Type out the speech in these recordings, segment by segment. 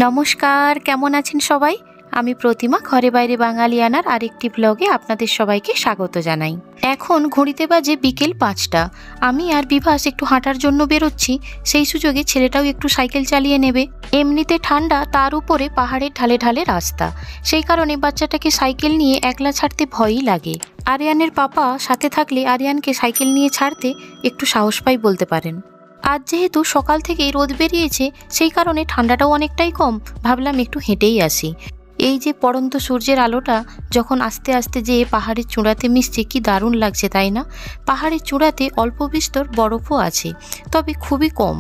নমস্কার, কেমন আছেন সবাই? আমি প্রতিমা ঘরে বাইরে বাঙালিয়ানার আরেকটি ব্লগে আপনাদের সবাইকে স্বাগত জানাই। এখন ঘড়িতে বাজে বিকেল 5টা। আমি আর বিভাস একটু হাঁটার জন্য বেরোচ্ছি, সেই সুযোগে ছেলেটাও একটু সাইকেল চালিয়ে নেবে। এমনিতে ঠান্ডা, তার উপরে পাহাড়ের ঢালে ঢালে রাস্তা, সেই কারণে বাচ্চাটাকে সাইকেল নিয়ে একলা ছাড়তে ভয়ই লাগে। আরিয়ানের পাপা সাথে থাকলে আরিয়ানকে সাইকেল নিয়ে ছাড়তে একটু সাহস পাই বলতে পারেন। আজ যেহেতু সকাল থেকেই রোদ বেরিয়েছে, সেই কারণে ঠান্ডাটাও অনেকটাই কম, ভাবলাম একটু হেঁটেই আসি। এই যে পড়ন্ত সূর্যের আলোটা যখন আস্তে আস্তে যেয়ে পাহাড়ের চূড়াতে মিশছে, কি দারুণ লাগছে তাই না? পাহাড়ের চূড়াতে অল্প বিস্তর বরফও আছে, তবে খুবই কম।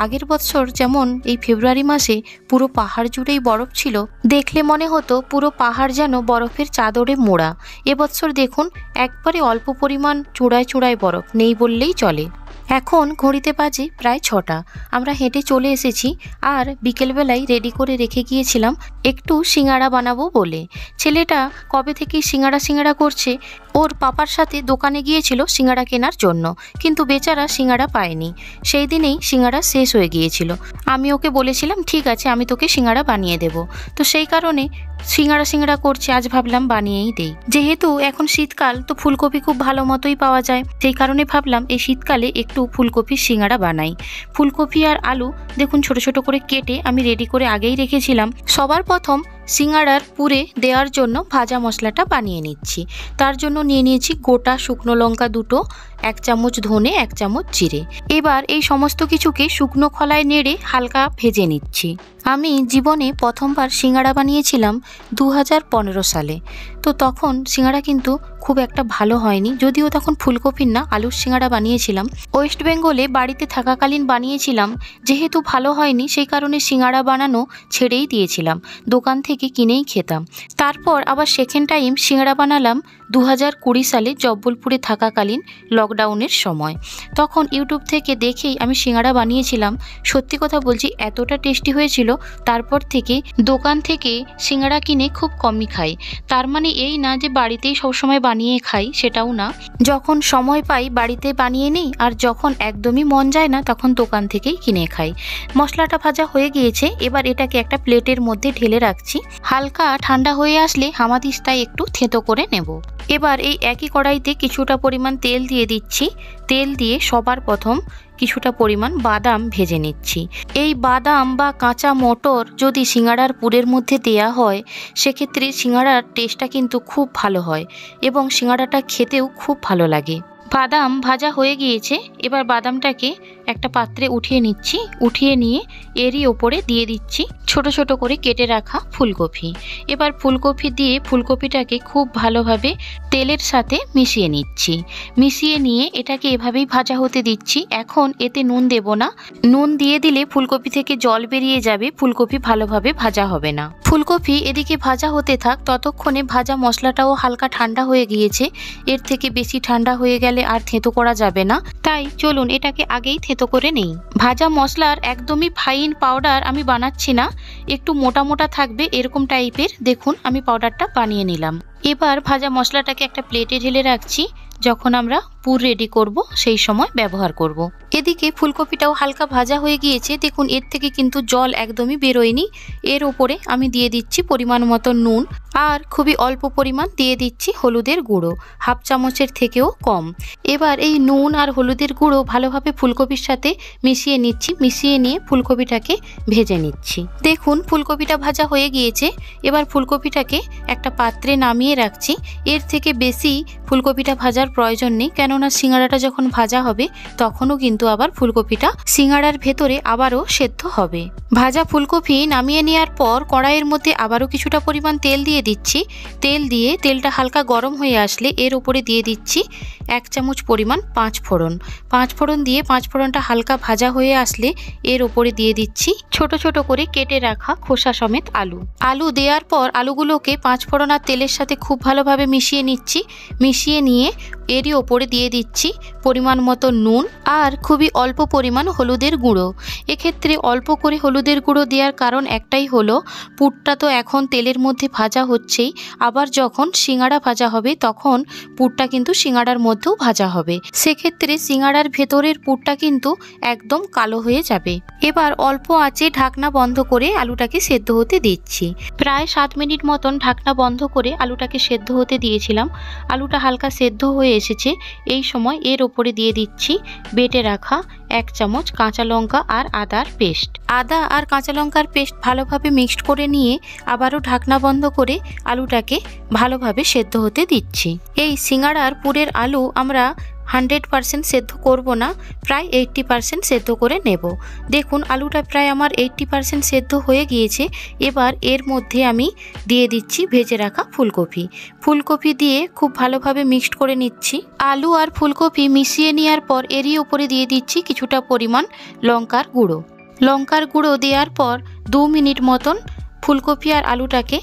আগের বছর যেমন এই ফেব্রুয়ারি মাসে পুরো পাহাড় জুড়েই বরফ ছিল, দেখলে মনে হতো পুরো পাহাড় যেন বরফের চাদরে মোড়া। এবছর দেখুন একবারে অল্প পরিমাণ চূড়ায় চূড়ায় বরফ নেই বললেই চলে। এখন ঘড়িতে বাজে প্রায় 6টা। আমরা হেঁটে চলে এসেছি, আর বিকেলবেলায় রেডি করে রেখে গিয়েছিলাম একটু সিঙ্গাড়া বানাবো বলে। ছেলেটা কবে থেকেই সিঙ্গাড়া করছে। ওর পাপার সাথে দোকানে গিয়েছিল সিঙ্গাড়া কেনার জন্য, কিন্তু বেচারা সিঙ্গাড়া পায়নি। সেই দিনেই সিঙ্গাড়া শেষ হয়ে গিয়েছিল। আমি ওকে বলেছিলাম ঠিক আছে, আমি তোকে সিঙ্গাড়া বানিয়ে দেব। তো সেই কারণে সিঙ্গাড়া করছে, আজ ভাবলাম বানিয়েই দেই। যেহেতু এখন শীতকাল, তো ফুলকপি খুব ভালো মতোই পাওয়া যায়, সেই কারণে ভাবলাম এই শীতকালে একটু ফুলকপির সিঙ্গাড়া বানাই। ফুলকপি আর আলু দেখুন ছোট ছোট করে কেটে আমি রেডি করে আগেই রেখেছিলাম। সবার প্রথম সিঙ্গাড়ার পুরে দেওয়ার জন্য ভাজা মশলাটা বানিয়ে নিচ্ছি। তার জন্য নিয়ে নিয়েছি গোটা শুকনো লঙ্কা 2টো, 1 চামচ ধনে, 1 চামচ জিরে। এবার এই সমস্ত কিছুকে শুকনো খলায় নেড়ে হালকা ভেজে নিচ্ছি। আমি জীবনে প্রথমবার সিঙ্গাড়া বানিয়েছিলাম 2015 সালে। তো তখন সিঙ্গাড়া কিন্তু খুব একটা ভালো হয়নি, যদিও তখন ফুলকপির না আলুর সিঙ্গাড়া বানিয়েছিলাম। ওয়েস্ট বেঙ্গলে বাড়িতে থাকাকালীন বানিয়েছিলাম, যেহেতু ভালো হয়নি সেই কারণে সিঙ্গাড়া বানানো ছেড়েই দিয়েছিলাম, দোকান থেকে কিনেই খেতাম। তারপর আবার সেকেন্ড টাইম সিঙ্গাড়া বানালাম 2020 সালে জব্বলপুরে থাকাকালীন লকডাউনের সময়। তখন ইউটিউব থেকে দেখেই আমি সিঙ্গাড়া বানিয়েছিলাম। সত্যি কথা বলছি, এতটা টেস্টি হয়েছিল, তারপর থেকে দোকান থেকে সিঙ্গাড়া কিনে খুব কমই খাই। তার মানে এই না যে বাড়িতেই সবসময় বানিয়ে খাই, সেটাও না। যখন সময় পাই বাড়িতে বানিয়ে নিই, আর যখন একদমই মন যায় না তখন দোকান থেকেই কিনে খাই। মশলাটা ভাজা হয়ে গিয়েছে, এবার এটাকে একটা প্লেটের মধ্যে ঢেলে রাখছি। হালকা ঠান্ডা হয়ে আসলে হামাদিস্তায় একটু থেঁতো করে নেব। এবার এই একই কড়াইতে কিছুটা পরিমাণ তেল দিয়ে দিচ্ছি। তেল দিয়ে সবার প্রথম কিছুটা পরিমাণ বাদাম ভেজে নিচ্ছি। এই বাদাম বা কাঁচা মটর যদি সিঙ্গাড়ার পুরের মধ্যে দেয়া হয়, সেক্ষেত্রে সিঙ্গাড়ার টেস্টটা কিন্তু খুব ভালো হয় এবং সিঙ্গাড়াটা খেতেও খুব ভালো লাগে। বাদাম ভাজা হয়ে গিয়েছে, এবার বাদামটাকে একটা পাত্রে উঠিয়ে নিচ্ছি। উঠিয়ে নিয়ে এরই ওপরে দিয়ে দিচ্ছি ছোট ছোট করে কেটে রাখা ফুলকপি। এবার ফুলকপি দিয়ে ফুলকপিটাকে খুব ভালোভাবে তেলের সাথে মিশিয়ে নিচ্ছি। মিশিয়ে নিয়ে এটাকে এভাবেই ভাজা হতে দিচ্ছি। এখন এতে নুন দেব না, নুন দিয়ে দিলে ফুলকপি থেকে জল বেরিয়ে যাবে, ফুলকপি ভালোভাবে ভাজা হবে না। ফুলকপি এদিকে ভাজা হতে থাক, ততক্ষণে ভাজা মশলাটাও হালকা ঠান্ডা হয়ে গিয়েছে। এর থেকে বেশি ঠান্ডা হয়ে গেলে আর থেঁতো করা যাবে না, তাই চলুন এটাকে আগেই থেঁতো করে নেই। ভাজা মশলার একদমই ফাইন পাউডার আমি বানাচ্ছি না, একটু মোটা মোটা থাকবে এরকম টাইপের। দেখুন আমি পাউডারটা বানিয়ে নিলাম। এবার ভাজা মশলাটাকে একটা প্লেটে ঢেলে রাখছি, যখন আমরা পুর রেডি করব সেই সময় ব্যবহার করব। এদিকে ফুলকপিটাও হালকা ভাজা হয়ে গিয়েছে, দেখুন এর থেকে কিন্তু জল একদমই বেরোয়নি। এর ওপরে আমি দিয়ে দিচ্ছি পরিমাণ মতো নুন, আর খুবই অল্প পরিমাণ দিয়ে দিচ্ছি হলুদের গুঁড়ো, 1/2 চামচের থেকেও কম। এবার এই নুন আর হলুদের গুঁড়ো ভালোভাবে ফুলকপির সাথে মিশিয়ে নিচ্ছি। মিশিয়ে নিয়ে ফুলকপিটাকে ভেজে নিচ্ছি। দেখুন ফুলকপিটা ভাজা হয়ে গিয়েছে। এবার ফুলকপিটাকে একটা পাত্রে নামিয়ে রাখছি। এর থেকে বেশি ফুলকপিটা ভাজার প্রয়োজন নেই, কেননা সিঙ্গাড়াটা যখন ভাজা হবে তখনও কিন্তু আবার ফুলকপিটা সিঙ্গাড়ার ভেতরে আবারও সেদ্ধ হবে। ভাজা ফুলকপি নামিয়ে নেওয়ার পর কড়াইয়ের মধ্যে আবারও কিছুটা পরিমাণ তেল দিয়ে দিচ্ছি। তেল দিয়ে তেলটা হালকা গরম হয়ে আসলে এর উপরে দিয়ে দিচ্ছি 1 চামচ পরিমাণ 5 ফোড়ন। 5 ফোড়ন দিয়ে 5 ফোড়নটা হালকা ভাজা হয়ে আসলে এর উপরে দিয়ে দিচ্ছি ছোট ছোট করে কেটে রাখা খোসা সমেত আলু। আলু দেওয়ার পর আলুগুলোকে 5 ফোড়ন আর তেলের সাথে খুব ভালোভাবে মিশিয়ে নিচ্ছি। মিশিয়ে নিয়ে এরই ওপরে দিয়ে দিচ্ছি পরিমাণ মতো নুন আর খুবই অল্প পরিমাণ হলুদের গুঁড়ো। এক্ষেত্রে অল্প করে হলুদের গুঁড়ো দেওয়ার কারণ একটাই হলো, পুরটা তো এখন তেলের মধ্যে ভাজা হচ্ছেই, আবার যখন সিঙ্গাড়া ভাজা হবে তখন পুরটা কিন্তু সিঙ্গাড়ার মধ্যেও ভাজা হবে, সেক্ষেত্রে সিঙ্গাড়ার ভেতরের পুরটা কিন্তু একদম কালো হয়ে যাবে। এবার অল্প আঁচে ঢাকনা বন্ধ করে আলুটাকে সেদ্ধ হতে দিচ্ছি। প্রায় 7 মিনিট মতন ঢাকনা বন্ধ করে আলুটাকে সেদ্ধ হতে দিয়েছিলাম। আলুটা হালকা সেদ্ধ হয়ে এসেছে। এই সময় এর ওপরে দিয়ে দিচ্ছি বেটে রাখা 1 চামচ কাঁচা লঙ্কা আর আদার পেস্ট। আদা আর কাঁচা লঙ্কার পেস্ট ভালোভাবে মিক্সড করে নিয়ে আবারও ঢাকনা বন্ধ করে আলুটাকে ভালোভাবে সেদ্ধ হতে দিচ্ছি। এই সিঙ্গাড়ার পুরের আলু আমরা 100% সেদ্ধ করব না, প্রায় 80% সেদ্ধ করে নেব। দেখুন আলুটা প্রায় আমার 80% সেদ্ধ হয়ে গিয়েছে। এবার এর মধ্যে আমি দিয়ে দিচ্ছি ভেজে রাখা ফুলকপি। ফুলকপি দিয়ে খুব ভালোভাবে মিক্সড করে নিচ্ছি। আলু আর ফুলকপি মিশিয়ে নেওয়ার পর এরই উপরে দিয়ে দিচ্ছি কিছুটা পরিমাণ লঙ্কার গুঁড়ো। লঙ্কার গুঁড়ো দেওয়ার পর 2 মিনিট মতন ফুলকপি আর আলুটাকে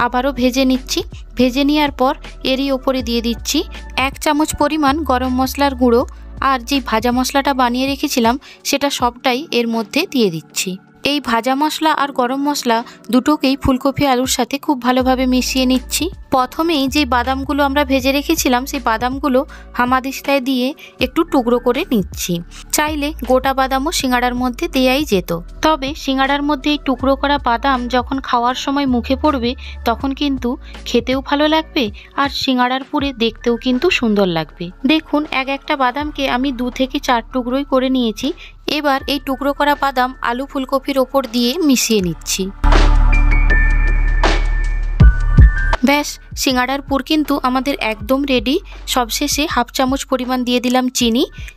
আবারও ভেজে নিচ্ছি। ভেজে নেওয়ার পর এরই ওপরে দিয়ে দিচ্ছি 1 চামচ পরিমাণ গরম মশলার গুঁড়ো, আর যে ভাজা মশলাটা বানিয়ে রেখেছিলাম সেটা সবটাই এর মধ্যে দিয়ে দিচ্ছি। এই ভাজা মশলা আর গরম মশলা দুটোকেই ফুলকপি আলুর সাথে খুব ভালোভাবে মিশিয়ে নিচ্ছি। প্রথমেই যে বাদামগুলো আমরা ভেজে রেখেছিলাম সেই বাদামগুলো হামাদিস্তায় দিয়ে একটু টুকরো করে নিচ্ছি। চাইলে গোটা বাদামও সিঙ্গাড়ার মধ্যে দেয়াই যেত, তবে সিঙ্গাড়ার মধ্যে এই টুকরো করা বাদাম যখন খাওয়ার সময় মুখে পড়বে তখন কিন্তু খেতেও ভালো লাগবে আর সিঙ্গাড়ার পুরে দেখতেও কিন্তু সুন্দর লাগবে। দেখুন একটা বাদামকে আমি 2 থেকে 4 টুকরোই করে নিয়েছি। এবার এই টুকরো করা বাদাম আলু ফুলকপির ওপর দিয়ে মিশিয়ে নিচ্ছি। ব্যাস, সিঙ্গাড়ার পুর কিন্তু আমাদের একদম রেডি। সবশেষে 1/2 চামচ পরিমাণ দিয়ে দিলাম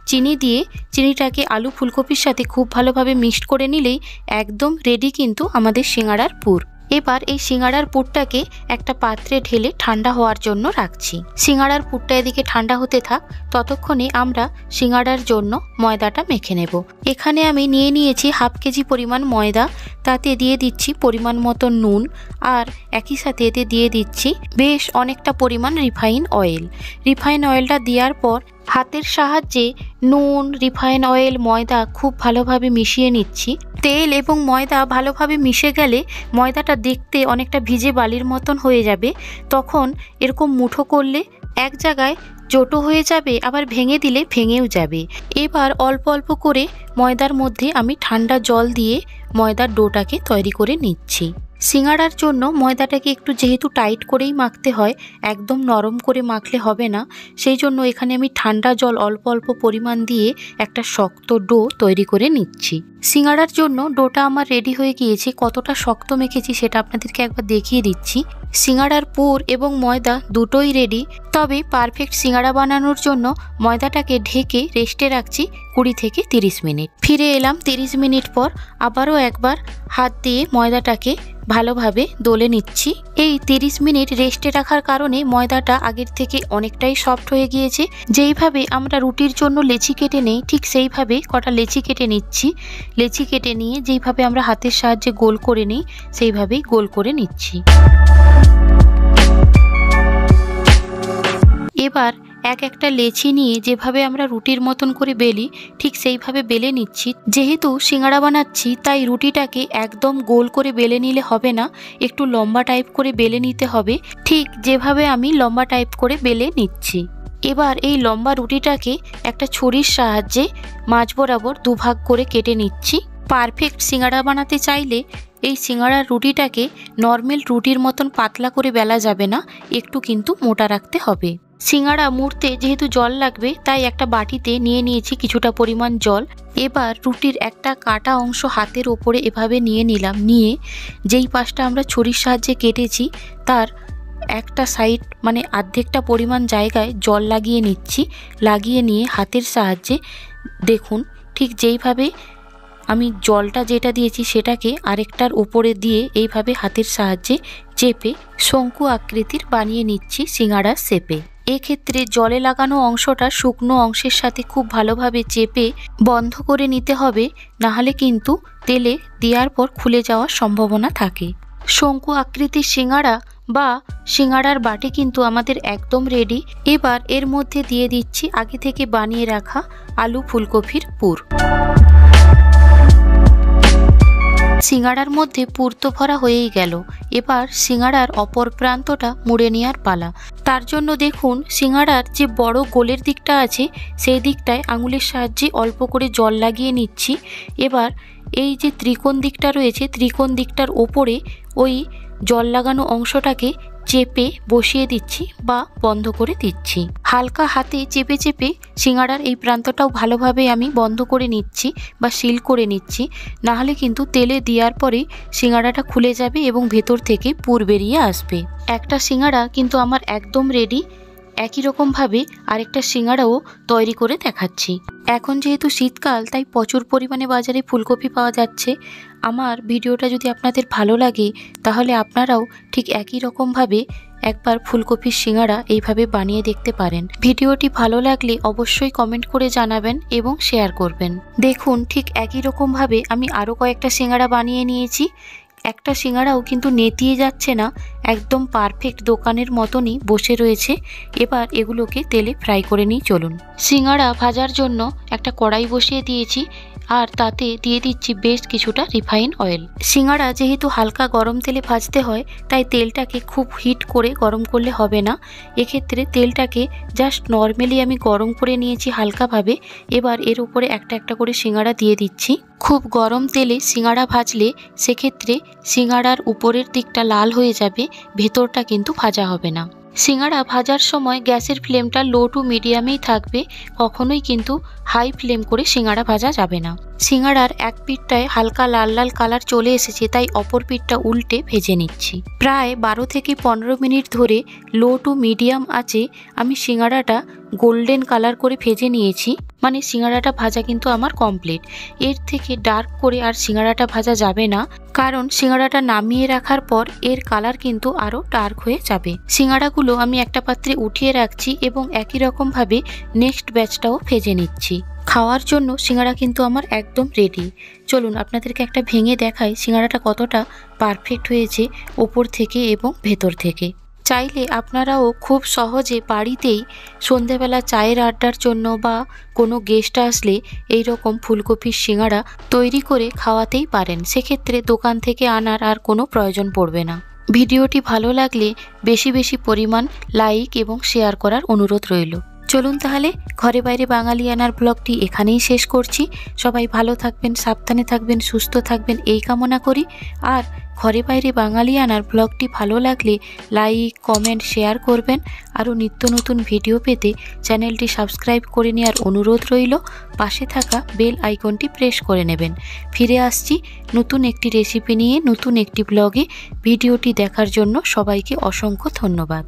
চিনি দিয়ে চিনিটাকে আলু ফুলকপির সাথে খুব ভালোভাবে মিক্সড করে নিলেই একদম রেডি কিন্তু আমাদের সিঙ্গাড়ার পুর। এবার এই সিঙ্গাড়ার পুরটাকে একটা পাত্রে ঢেলে ঠান্ডা হওয়ার জন্য রাখছি। সিঙ্গাড়ার পুরটা এদিকে ঠান্ডা হতে থাক, ততক্ষণে আমরা সিঙ্গাড়ার জন্য ময়দাটা মেখে নেব। এখানে আমি নিয়ে নিয়েছি 1/2 কেজি পরিমাণ ময়দা, তাতে দিয়ে দিচ্ছি পরিমাণ মতো নুন, আর একই সাথে এতে দিয়ে দিচ্ছি বেশ অনেকটা পরিমাণ রিফাইন অয়েল। রিফাইন অয়েলটা দেওয়ার পর হাতের সাহায্যে নুন, রিফাইন অয়েল, ময়দা খুব ভালোভাবে মিশিয়ে নিচ্ছি। তেল এবং ময়দা ভালোভাবে মিশে গেলে ময়দাটা দেখতে অনেকটা ভিজে বালির মতন হয়ে যাবে। তখন এরকম মুঠো করলে এক জায়গায় জোটো হয়ে যাবে, আবার ভেঙে দিলে ভেঙেও যাবে। এবার অল্প অল্প করে ময়দার মধ্যে আমি ঠান্ডা জল দিয়ে ময়দার ডোটাকে তৈরি করে নিচ্ছি। সিঙ্গাড়ার জন্য ময়দাটাকে একটু যেহেতু টাইট করেই মাখতে হয়, একদম নরম করে মাখলে হবে না, সেই জন্য এখানে আমি ঠান্ডা জল অল্প অল্প পরিমাণ দিয়ে একটা শক্ত ডো তৈরি করে নিচ্ছি। সিঙ্গাড়ার জন্য ডোটা আমার রেডি হয়ে গিয়েছে। কতটা শক্ত মেখেছি সেটা আপনাদেরকে একবার দেখিয়ে দিচ্ছি। সিঙ্গাড়ার পুর এবং ময়দা দুটোই রেডি, তবে পারফেক্ট সিঙ্গাড়া বানানোর জন্য ময়দাটাকে ঢেকে রেস্টে রাখছি 20 থেকে 30 মিনিট। ফিরে এলাম 30 মিনিট পর। আবারও একবার হাত দিয়ে ময়দাটাকে ভালোভাবে দলে নিচ্ছি। এই 30 মিনিট রেস্টে রাখার কারণে ময়দাটা আগের থেকে অনেকটাই সফট হয়ে গিয়েছে। যেইভাবে আমরা রুটির জন্য লেচি কেটে নেই ঠিক সেইভাবে কটা লেচি কেটে নিচ্ছি। লেচি কেটে নিয়ে যেইভাবে আমরা হাতের সাহায্যে গোল করে নিই সেইভাবেই গোল করে নিচ্ছি। এবার একটা লেচি নিয়ে যেভাবে আমরা রুটির মতন করে বেলি ঠিক সেইভাবে বেলে নিচ্ছি। যেহেতু সিঙ্গাড়া বানাচ্ছি তাই রুটিটাকে একদম গোল করে বেলে নিলে হবে না, একটু লম্বা টাইপ করে বেলে নিতে হবে, ঠিক যেভাবে আমি লম্বা টাইপ করে বেলে নিচ্ছি। এবার এই লম্বা রুটিটাকে একটা ছুরির সাহায্যে মাঝ বরাবর 2 ভাগ করে কেটে নিচ্ছি। পারফেক্ট সিঙ্গাড়া বানাতে চাইলে এই সিঙ্গাড়ার রুটিটাকে নর্মাল রুটির মতন পাতলা করে বেলা যাবে না, একটু কিন্তু মোটা রাখতে হবে। সিঙ্গাড়া মুড়তে যেহেতু জল লাগবে তাই একটা বাটিতে নিয়ে নিয়েছি কিছুটা পরিমাণ জল। এবার রুটির একটা কাটা অংশ হাতের ওপরে এভাবে নিয়ে নিলাম, নিয়ে যেই পাশটা আমরা ছুরির সাহায্যে কেটেছি তার একটা সাইড মানে অর্ধেকটা পরিমাণ জায়গায় জল লাগিয়ে নিচ্ছি। লাগিয়ে নিয়ে হাতের সাহায্যে দেখুন ঠিক যেইভাবে আমি জলটা যেটা দিয়েছি সেটাকে আরেকটার উপরে দিয়ে এইভাবে হাতের সাহায্যে চেপে শঙ্কু আকৃতির বানিয়ে নিচ্ছি সিঙ্গাড়ার শেপে। এক্ষেত্রে জলে লাগানো অংশটা শুকনো অংশের সাথে খুব ভালোভাবে চেপে বন্ধ করে নিতে হবে, নাহলে কিন্তু তেলে দেওয়ার পর খুলে যাওয়ার সম্ভাবনা থাকে। শঙ্কু আকৃতির সিঙ্গাড়া বা সিঙ্গাড়ার বাটি কিন্তু আমাদের একদম রেডি। এবার এর মধ্যে দিয়ে দিচ্ছি আগে থেকে বানিয়ে রাখা আলু ফুলকপির পুর। সিঙ্গাড়ার মধ্যে পুর তো ভরা হয়েই গেল, এবার সিঙ্গাড়ার অপর প্রান্তটা মুড়ে নেওয়ার পালা। তার জন্য দেখুন সিঙ্গাড়ার যে বড় গোলের দিকটা আছে সেই দিকটায় আঙুলের সাহায্যে অল্প করে জল লাগিয়ে নিচ্ছি। এবার এই যে ত্রিকোণ দিকটা রয়েছে ত্রিকোণ দিকটার ওপরে ওই জল লাগানো অংশটাকে চেপে বসিয়ে দিচ্ছি বা বন্ধ করে দিচ্ছি। হালকা হাতে চেপে চেপে সিঙ্গাড়ার এই প্রান্তটাও ভালোভাবে আমি বন্ধ করে নিচ্ছি বা সিল করে নিচ্ছি, নাহলে কিন্তু তেলে দেওয়ার পরে সিঙ্গাড়াটা খুলে যাবে এবং ভেতর থেকে পুর বেরিয়ে আসবে। একটা সিঙ্গাড়া কিন্তু আমার একদম রেডি। একই রকমভাবে আরেকটা সিঙ্গাড়াও তৈরি করে দেখাচ্ছি। এখন যেহেতু শীতকাল তাই প্রচুর পরিমাণে বাজারে ফুলকপি পাওয়া যাচ্ছে। আমার ভিডিওটা যদি আপনাদের ভালো লাগে তাহলে আপনারাও ঠিক একই রকমভাবে একবার ফুলকপির সিঙ্গাড়া এইভাবে বানিয়ে দেখতে পারেন। ভিডিওটি ভালো লাগলে অবশ্যই কমেন্ট করে জানাবেন এবং শেয়ার করবেন। দেখুন ঠিক একই রকমভাবে আমি আরও কয়েকটা সিঙ্গাড়া বানিয়ে নিয়েছি। একটা সিঙ্গাড়াও কিন্তু নেতিয়ে যাচ্ছে না, একদম পারফেক্ট দোকানের মতনই বসে রয়েছে। এবার এগুলোকে তেলে ফ্রাই করে নিই চলুন। সিঙ্গাড়া ভাজার জন্য একটা কড়াই বসিয়ে দিয়েছি আর তাতে দিয়ে দিচ্ছি বেশ কিছুটা রিফাইন অয়েল। সিঙ্গাড়া যেহেতু হালকা গরম তেলে ভাজতে হয় তাই তেলটাকে খুব হিট করে গরম করলে হবে না। এক্ষেত্রে তেলটাকে জাস্ট নর্মালি আমি গরম করে নিয়েছি হালকাভাবে। এবার এর উপরে একটা একটা করে সিঙ্গাড়া দিয়ে দিচ্ছি। খুব গরম তেলে সিঙ্গাড়া ভাজলে সেক্ষেত্রে সিঙ্গাড়ার উপরের দিকটা লাল হয়ে যাবে, ভেতরটা কিন্তু ভাজা হবে না। সিঙ্গাড়া ভাজার সময় গ্যাসের ফ্লেমটা লো টু মিডিয়ামেই থাকবে, কখনোই কিন্তু হাই ফ্লেম করে সিঙ্গাড়া ভাজা যাবে না। সিঙ্গাড়ার এক পিঠটায় হালকা লাল লাল কালার চলে এসেছে, তাই অপর পিঠটা উল্টে ভেজে নিচ্ছি। প্রায় 12 থেকে 15 মিনিট ধরে লো টু মিডিয়াম আঁচে আমি সিঙ্গাড়াটা গোল্ডেন কালার করে ভেজে নিয়েছি। মানে সিঙ্গাড়াটা ভাজা কিন্তু আমার কমপ্লিট। এর থেকে ডার্ক করে আর সিঙ্গাড়াটা ভাজা যাবে না, কারণ সিঙ্গাড়াটা নামিয়ে রাখার পর এর কালার কিন্তু আরও ডার্ক হয়ে যাবে। সিঙ্গাড়াগুলো আমি একটা পাত্রে উঠিয়ে রাখছি এবং একই রকমভাবে নেক্সট ব্যাচটাও ভেজে নিচ্ছি। খাওয়ার জন্য সিঙ্গাড়া কিন্তু আমার একদম রেডি। চলুন আপনাদেরকে একটা ভেঙে দেখাই সিঙ্গাড়াটা কতটা পারফেক্ট হয়েছে ওপর থেকে এবং ভেতর থেকে। চাইলে আপনারাও খুব সহজে বাড়িতেই সন্ধেবেলা চায়ের আড্ডার জন্য বা কোনো গেস্ট আসলে এই রকম ফুলকপির সিঙ্গাড়া তৈরি করে খাওয়াতেই পারেন। সেক্ষেত্রে দোকান থেকে আনার আর কোনো প্রয়োজন পড়বে না। ভিডিওটি ভালো লাগলে বেশি বেশি পরিমাণ লাইক এবং শেয়ার করার অনুরোধ রইল। চলুন তাহলে ঘরে বাইরে বাঙালিয়ানার ব্লগটি এখানেই শেষ করছি। সবাই ভালো থাকবেন, সাবধানে থাকবেন, সুস্থ থাকবেন এই কামনা করি। আর ঘরে বাইরে বাঙালিয়ানার ব্লগটি ভালো লাগলে লাইক, কমেন্ট, শেয়ার করবেন। আরও নিত্য নতুন ভিডিও পেতে চ্যানেলটি সাবস্ক্রাইব করে নেওয়ার অনুরোধ রইল। পাশে থাকা বেল আইকনটি প্রেস করে নেবেন। ফিরে আসছি নতুন একটি রেসিপি নিয়ে নতুন একটি ব্লগে। ভিডিওটি দেখার জন্য সবাইকে অসংখ্য ধন্যবাদ।